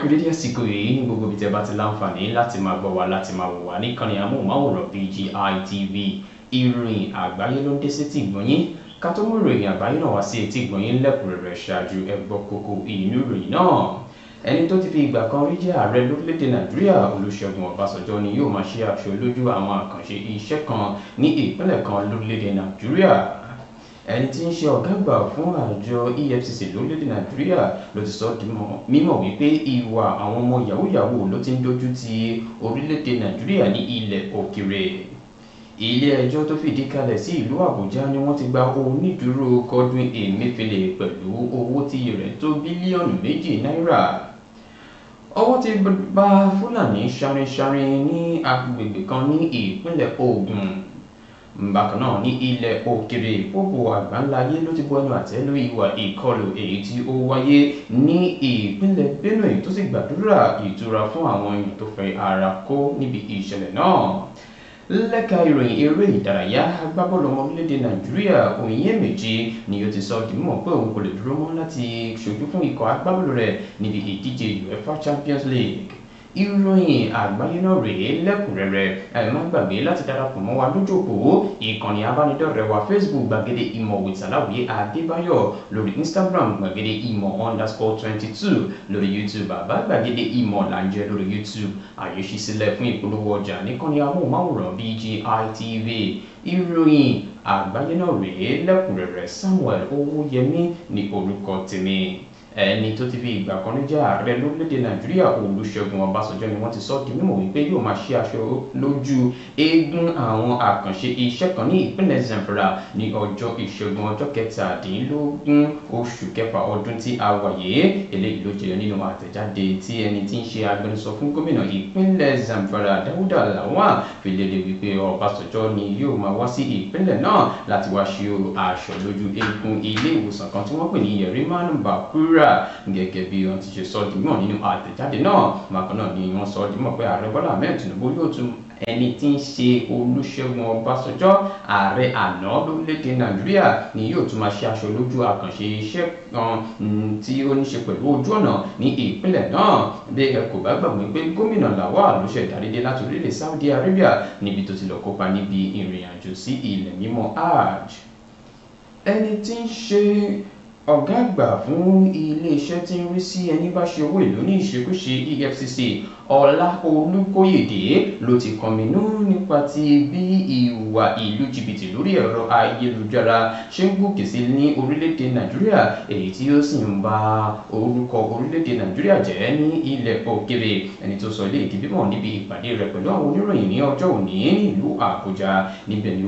kú dédé àsìkò yìí ní gbogbo ibi tẹ́ bá ti láǹfààní láti máa gbọ́ wa láti máa wò wá níkànnì amóhùnmáwòrán BGI TV. Ìròyìn àgbáyé ló ń dé sétí ìgbọ̀nyín ká tó mú ìròyìn àgbáyé náà wá sí etí ìgbọ̀nyín lẹ́kùnrẹ́rẹ́ ṣáájú ẹ gbọ́ kókó inú ìròyìn náà. Ẹni tó ti fi ìgbà kan rí jẹ́ ààrẹ lórílẹ̀‐èdè Nàìjíríà Olúṣẹ́gun Ọbásanjọ́ ni yóò máa ṣe aṣojú àwọn àkànṣe iṣẹ́ kan ní ìpínlẹ̀ kan lórílẹ̀‐èdè Nàìjíríà. Ẹni tí ń ṣe ọ̀gá àgbà fún àjọ EFCC lórílẹ̀‐èdè Nàìjíríà ló ti sọ di mímọ̀ wípé ìwà àwọn ọmọ yahoo ló ti ń dojú ti orílẹ̀‐èdè Nàìjíríà ní ilẹ̀ òkèrè. Ilé ẹjọ́ tó fìdí kalẹ̀ sí ìlú Àbújá ni wọ́n ti gba onídùúró Godwin Emefiele pẹ̀lú owó tí rẹ̀ tó bílíọ̀nù 2 náírà. Ọwọ́ ti bá Fúlàní ṣarinṣarin ní agbègbè kan ní ìpínlẹ̀ Ògùn. Bákan náà ní ilẹ̀ òkèrè gbogbo àgbáńláyé ló ti bu ẹnu àtẹ́ lórí ìwà ìkọlù èyí tí ó wáyé ní ìpínlẹ̀ Benue tó sì gbàdúrà ìtura fún àwọn èèyàn tó fẹ́ ara kó níbi ìṣẹ̀lẹ̀ náà. Lẹ́ka ìròyìn eré ìdárayá agbábọ́ọ̀lù ọmọ orílẹ̀-èdè Nàìjíríà Onyemaechi ni ó ti sọ di mímọ̀ pé òun kò lè dúró mọ́ láti ṣojú fún ikọ̀ agbábọ́ọ̀lù rẹ̀ níbi ìdíje UEFA Champions League. Ìròyìn àgbáyé náà rèé lẹ́kùnrẹ́rẹ́ ẹ má gbàgbé láti darapọ̀ mọ́ wa lójú òpó ìkànnì abánidọ́rẹ̀ẹ́ wa Facebook gbàgede ìmọ̀ with Aláwìyé Adébáyọ̀, lórí Instagram gbàgede ìmọ̀ _22, lórí YouTube bàbá gbàgede ìmọ̀ làǹjẹ́ lórí YouTube. Àyè ṣí sílẹ̀ fún ìpolówó ọjà níkànnì amóhùnmáwòrán BGI TV. Ìròyìn àgbáyé náà rèé lẹ́kùnrẹ́rẹ́. Samuel Owóyẹmí ní orúkọ tèmi. Ẹni tó ti fi ìgbà kan rí jẹ́ ààrẹ lórílẹ̀‐èdè Nàìjíríà Olúṣẹ́gun Ọbásanjọ́ ni wọ́n ti sọ di mímọ̀ wípé yóò máa ṣe aṣọ lójú eégún àwọn àkànṣe iṣẹ́ kan ní ìpínlẹ̀ Zamfara ní ọjọ́ ìṣẹ́gun ọjọ́ 17 oṣù kẹfà ọdún tí a wà yìí. Eléyìí ló jẹyọ nínú àtẹ̀jáde tí ẹni tí ń ṣe agbẹnusọ fún gómìnà ìpínlẹ̀ Zamfara Dáúdà Lawal fi léde wípé Ọbásanjọ́ ni yóò máa wá sí ìpínlẹ̀ náà láti wá ṣe aṣọ lójú eégún ilé ìwòsàn kan tí wọ́n pè ní Yeriman Bakura gẹ́gẹ́ bí wọ́n ti ṣe sọ dìmọ̀ nínú àtẹ̀jáde náà. Bákan náà ni wọ́n sọ dìmọ̀ pé ààrẹ Bọ́lá Ahmed Tinubu yóò tún ẹni tí ń ṣe Olúṣẹ́gun Ọbásanjọ́ ààrẹ àná lórílẹ̀‐èdè Nàìjíríà ni yóò tún máa ṣe aṣọ lójú àkànṣe iṣẹ́ kan tí ó ní ṣe pẹ̀lú ojú ọ̀nà ní ìpínlẹ̀ náà. Bí ẹ kò bá gbàgbé pé gómìnà Lawal ló ṣe ìdádédé láti orílẹ̀ Saudi Arabia níbi tó ti lọ kópa níbi ìrìn àjò sí ilẹ̀ mímọ́ Hajj. Ẹni tí ń ṣe ọ̀gá àgbà fún iléeṣẹ́ tí ń rí sí ẹni bá ṣe owó ìlú ní ìṣekúṣe EFCC Ọlá Olúkóyèdé ló ti kọminú nípa ti bí ìwà ìlú jìbìtì lórí ẹ̀rọ ayélujára ṣe ń gòkè sí ní orílẹ̀-èdè Nàìjíríà, èyí tí ó sì ń ba orúkọ orílẹ̀-èdè Nàìjíríà jẹ́ ní ilẹ̀ òkèrè. Ẹni tó sọ ilé ìdí bímọ níbi ìpàdé rẹ̀ pẹ̀lú àwọn oníròyìn ní ọjọ́ òní nílùú Àbújá. Níbẹ̀ ni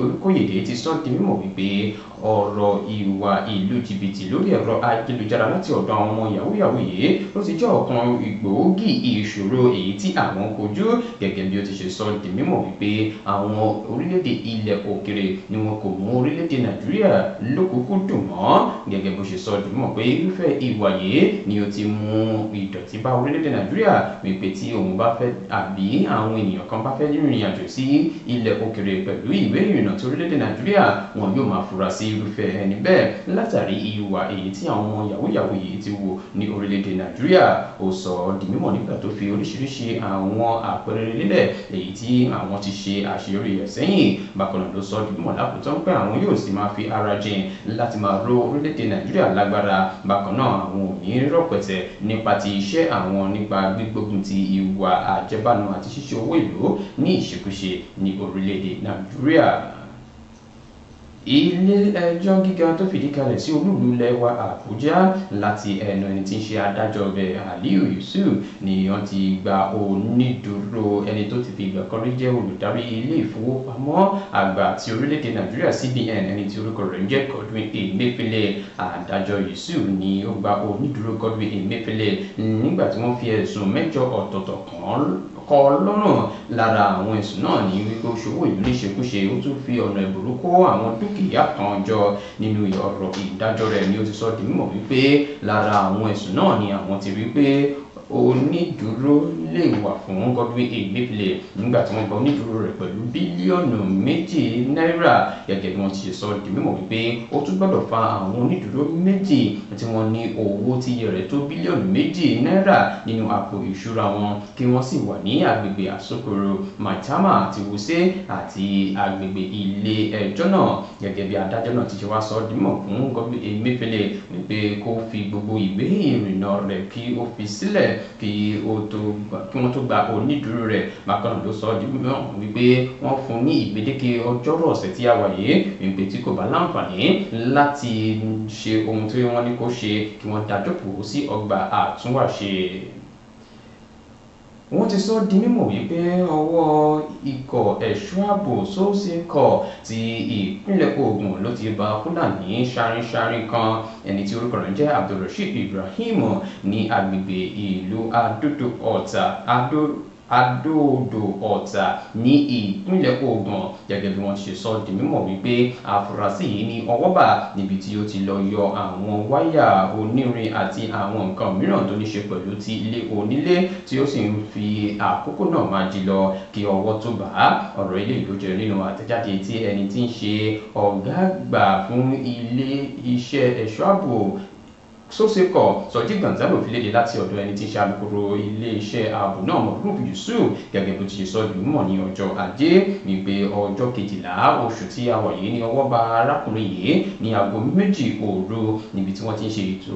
Olúkóyèdé ti sọ di mímọ̀ wípé ọ̀rọ̀ ìwà ìlú jìbìtì lórí ẹ̀rọ ayélujára láti ọ̀dọ̀ àwọn ọmọ yahoo yìí ló ti jẹ́ ọ̀kan ìgbòógì ìṣòro èyí tí àwọn kojú, gẹ́gẹ́ bí ó ti ṣe sọ di mímọ̀ wípé àwọn orílẹ̀-èdè ilẹ̀ òkèrè ni wọn kò mú orílẹ̀-èdè Nàìjíríà lókùnkúndùn mọ́. Gẹ́gẹ́ bó ṣe sọ di mímọ̀ pé irúfẹ́ ìwà yìí ni ó ti mú ìdọ̀tí bá orílẹ̀-èdè Nàìjíríà, wípé tí òun bá fẹ́ àbí àwọn ènìyàn kan bá fẹ́ rìnrìn àjò sí ilẹ̀ òkèrè pẹ̀lú ìwé ìrìnnà tí orílẹ̀-èdè Nàìjíríà wọn yóò máa fura sí irúfẹ́ ẹni bẹ́ẹ̀ látàrí ìwà èyí tí àwọn ọmọ yahoo yìí ti wò ní orílẹ̀-èdè Nàìjíríà. Ó sọ di mímọ̀ nígbà tó fi oríṣiríṣi àwọn àpẹẹrẹ lílẹ̀ èyí tí àwọn ti ṣe àṣeyọrí rẹ̀ sẹ́yìn. Bákan náà ló sọ di mímọ̀ lákòótán pé àwọn yóò sì máa fi ara jìn láti máa ró orílẹ̀-èdè Nàìjíríà lágbára. Bákan náà àwọn ò ní rọ̀pẹ̀tẹ̀ nípa ti iṣẹ́ àwọn nípa gbígbógun ti ìwà àjẹbánu àti ṣíṣe owó ìlú ní ìṣekúṣe ní orílẹ̀-èdè Nàìjíríà. Ilé ẹjọ́ gíga tó fìdí kalẹ̀ sí olúùlú ilẹ̀ wa Àbújá láti ẹnu ẹni tí ń ṣe adájọ́ ọbẹ̀ Aliyu Yusuf ni wọ́n ti gba onídùúró ẹni tó ti fi ìgbà kan rí jẹ́ olùdarí ilé ìfowópamọ́ àgbà ti orílẹ̀-èdè Nàìjíríà CBN ẹni tí orúkọ rẹ̀ ń jẹ́ Godwin Emefiele. Adájọ́ Yusuf ni ó gba onídùúró Godwin Emefiele nígbà tí wọ́n fi ẹ̀sùn 8 ọ̀tọ̀ọ̀tọ̀ kọ lọ́rùn. Lára àwọn ẹ̀sùn náà ní wípé ó ṣòwò ìlú níṣekúṣe, ó tún fi ọ̀nà ẹ̀bùrú kó àwọn dúkìá kan jọ. Nínú ọ̀rọ̀ ìdájọ́ rẹ̀ ni ó ti sọ di mímọ̀ wípé lára àwọn ẹ̀sùn náà ni àwọn ti rí pé onídùúró lè wà fún Godwin Emefiele nígbà tí wọ́n gba onídùúró rẹ̀ pẹ̀lú bílíọ̀nù 2 náírà gẹ́gẹ́ bí wọ́n ti ṣe sọ di mímọ̀ wípé ó tún gbọ́dọ̀ fa àwọn onídùúró méjì tí wọ́n ní owó tí iye rẹ̀ tó bílíọ̀nù 2 náírà nínú àpò ìṣúra wọn kí wọ́n sì wà ní agbègbè Asokoro, Maitama àti Wuse àti agbègbè ilé ẹjọ́ náà gẹ́gẹ́ bí adájọ́ náà ti ṣe wá sọ di mímọ̀ fún Godwin Emefiele wípé kó fi gbogbo ìwé ìrìnnà rẹ̀ kí ó fi sílẹ̀ kí wọ́n tó gba onídùúró rẹ̀. Bákan náà ló sọ di mímọ̀ wípé wọ́n fún ní ìgbédeke ọjọ́rú ọ̀sẹ̀ tí a wà yìí wípé tí kò bá láǹfààní láti ṣe ohun tí wọ́n ní kó ṣe kí wọ́n dá jókòó sí ọgbà àtúnwàṣe. Wọ́n ti sọ di mímọ̀ wípé ọwọ́ ikọ̀ ẹ̀ṣọ́ ààbò sósìkọ̀ ti ìpínlẹ̀ Ògùn ló ti bá Fúlàní ṣarinṣarin kan ẹni tí orúkọ rẹ̀ jẹ́ Abdulrasheed Ibrahim ní agbègbè ìlú Adó-odò Ọ̀tà ní ìpínlẹ̀ Ògùn gẹ́gẹ́ bí wọ́n ṣe sọ di mímọ̀ wípé àfúrásì yìí ní ọwọ́ bà níbi tí ó ti lọ yọ àwọn wáyà onírin àti àwọn nǹkan mìíràn tó ní ṣe pẹ̀lú ti ilé onílé tí ó sì ń fi àkókò náà máa jí lọ kí ọwọ́ tó bà á. Ọ̀rọ̀ ilé ìlú jẹ́ nínú àtẹ̀jáde tí ẹni tí ń ṣe ọ̀gá àgbà fún ilé iṣẹ́ ẹ̀ṣọ́ ààbò sósìkọ̀ Sọjí Gonzalo fi léde láti ọ̀dọ̀ ẹni tí ń ṣe alukoro ilé-iṣẹ́ ààbò náà Moruf Yusuf gẹ́gẹ́ bó ti ṣe sọ di mímọ̀ ní ọjọ́ Ajé wípé ọjọ́ 12 oṣù tí a wà yìí ní ọwọ́ bá arákùnrin yìí ní aago 2 òru níbi tí wọ́n ti ń ṣe ètò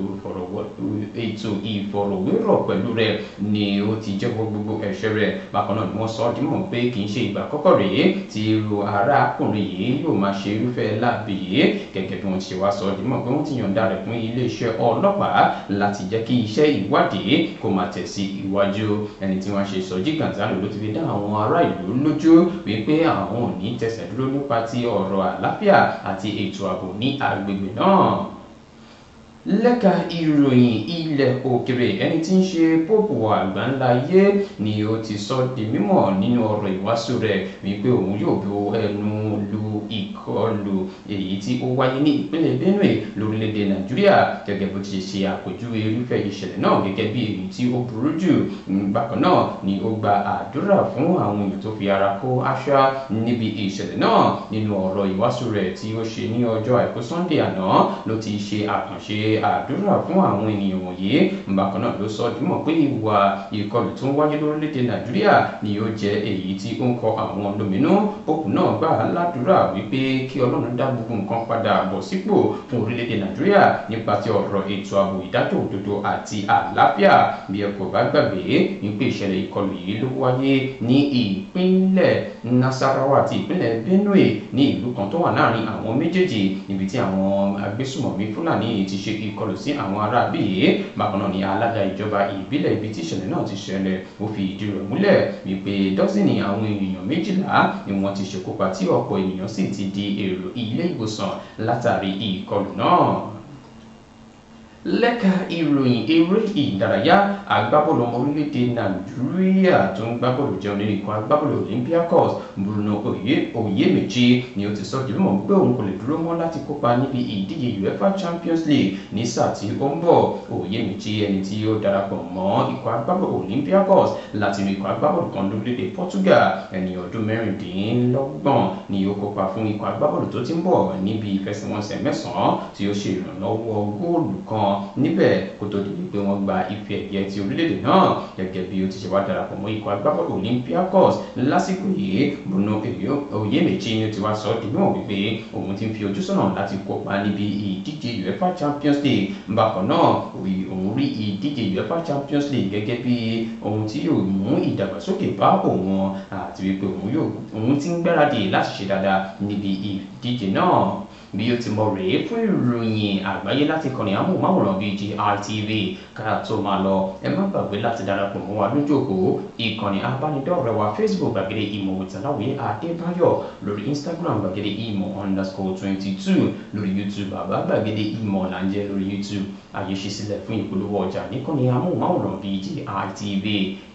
ìfọ̀rọ̀wérọ̀ pẹ̀lú rẹ̀ ni ó ti jẹ́wọ́ gbogbo ẹ̀ṣẹ̀ rẹ̀. Bákan náà ni wọ́n sọ di mímọ̀ pé kì í ṣe ìgbà àkọ́kọ́ rèé tí irú arákùnrin yìí yóò máa ṣe irúfẹ́ láabi yìí gẹ́gẹ́ bí wọ́n ti ṣe wá sọ di mímọ̀ pé wọ́n ti yọ̀ǹda rẹ̀ fún ilé-iṣẹ́ ọlọ́pàá láti jẹ́ kí iṣẹ́ ìwádìí kó máa tẹ̀ sí iwájú. Ẹni tí wọ́n ṣe Sọjí Gonzalo ló ti fi dá àwọn ará ìlú lójú wípé àwọn ò ní tẹsẹ̀ dúró nípa ti ọ̀rọ̀ àlàáfíà àti ètò ààbò ní agbègbè náà. Lẹ́ka ìròyìn ilẹ̀ òkèrè ẹni tí ń ṣe Póòpù àgbáńláyé ni ó ti sọ di mímọ̀ nínú ọ̀rọ̀ ìwàásù rẹ̀ wípé òun yóò bu ẹnu lu ìkọlù èyí tí ó wáyé ní ìpínlẹ̀ Benue lórílẹ̀‐èdè Nàìjíríà gẹ́gẹ́ bó ti ṣe àpèjúwe irúfẹ́ ìṣẹ̀lẹ̀ náà gẹ́gẹ́ bí èyí tí ó burú jù. Bákan náà ni ó gba àdúrà fún àwọn èèyàn tó fi ara kó àṣà níbi ìṣẹ̀lẹ̀ náà. Nínú ọ̀rọ̀ ìwàásù rẹ̀ tí ó ṣe ní ọjọ́ Àìkú Sunday àná ló ti ṣe àkànṣe àdúrà fún àwọn ènìyàn wọ̀nyí. Bákan náà ló sọ di mímọ̀ pé ìwà ìkọlù tó ń wáyé lórílẹ̀‐èdè Nàìjíríà ni ó jẹ́ èyí tí ó ń kọ àwọn lóminú. Póòpù náà gbà ládùúrà wípé kí Ọlọ́run dá gbogbo nǹkan padà bọ̀ sípò fún orílẹ̀‐èdè Nàìjíríà nípa ti ọ̀rọ̀ ètò ààbò, ìdájọ́ òdodo àti àlàáfíà. Bí ẹ kò bá gbàgbé wípé ìṣẹ̀lẹ̀ ìkọlù yìí ló wáyé ní ìpínlẹ̀ Nasarawa àti ìpínlẹ̀ Benue ní ìlú kan tó wà láàrin àwọn méjèèjì níbi tí àwọn agbésùmọ̀mí Fúlàní ti ṣe ìkọlù sí àwọn ará bíi. Bákan náà ni alága ìjọba ìbílẹ̀ ibi tí ìṣẹ̀lẹ̀ náà ti ṣẹlẹ̀ ó fi ìdí rẹ̀ múlẹ̀ wípé dọ́sìnì àwọn èèyàn 12 ni wọ́n ti ṣekúpa tí ọ̀pọ̀ ènìyàn sì ti di èrò ilé ìwòsàn látàrí ìkọlù náà. Lẹ́ka ìròyìn eré ìdárayá agbábọ́ọ̀lù ọmọ orílẹ̀-èdè Nàìjíríà tó ń gbábọ́ọ̀lù jẹun nínú ikọ̀ agbábọ́ọ̀lù Olympiacos Bruno Oyèméjì ni ó ti sọ di mímọ̀ pé òun kò lè dúró mọ́ láti kópa níbi ìdíje UEFA Champions League ní sáà tí ó ń bọ̀. Oyèméjì ẹni tí ó darapọ̀ mọ́ ikọ̀ agbábọ́ọ̀lù Olympiacos láti inú ikọ̀ agbábọ́ọ̀lù kan lórílẹ̀-èdè Portugal ẹni ọdún 26 ni ó kópa fún ikọ̀ agbábọ́ọ̀lù tó ti ń bọ̀ níbi ìfẹsẹ̀wọnsẹ̀ 9 tí ó ṣe ìrànlọ́wọ́ góòlù kan níbẹ̀ kó tó di wípé wọ́n gba ife ẹ̀yẹ ti orílẹ̀-èdè náà gẹ́gẹ́ bí ó ti ṣe wá darapọ̀ mọ́ ikọ̀ agbábọ́ọ̀lù Olympiacos lásìkò yìí. Bruno Oyèméjì ni ó ti wá sọ di mímọ̀ wípé òun ti ń fi ojú sọ́nà láti kópa níbi ìdíje UEFA Champions League. Bákan náà òun rí ìdíje UEFA Champions League gẹ́gẹ́ bí ohun tí yóò mú ìdàgbàsókè bá òun àti wípé òun ti ń gbáradì láti ṣe dáadáa níbi ìdíje náà. Bí ó ti mọ̀ rèé fún ìròyìn àgbáyé láti kọ́ni amóhùnmáwòrán BGI TV ká tó máa lọ ẹ má gbàgbé láti darapọ̀ mọ́ wa lójú òpó ìkànnì abánidọ́rẹ̀ẹ́ wa Facebook gbàgede ìmọ̀ Ọ̀tàláwìyé Adébáyọ̀, lórí Instagram gbàgede ìmọ̀ _22, lórí YouTube bàbá gbàgede ìmọ̀ làǹjẹ́ lórí YouTube. Àyè ṣí sílẹ̀ fún ìpolówó ọjà níkànnì amóhùnmáwòrán BGI TV.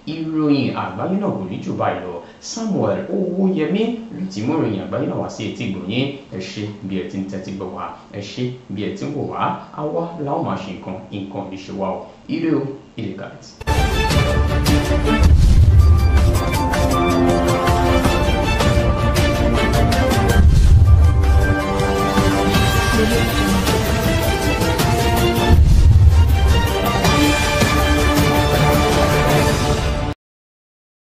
Ìròyìn àgbáyé náà kò ní jù báyìí lọ. Samuel Owóyẹmí ló ti mú ìròyìn àgbáyé náà wá sí etí ìgbọ̀nyín. Ẹ ṣé bí ẹ ti ń tẹ́tí gbọ́ wá, ẹ ṣé bí ẹ ti ń wò wá. Àwa la ó máa ṣe nǹkan ìṣe wa o. Ire o, ire kàlẹ́tì.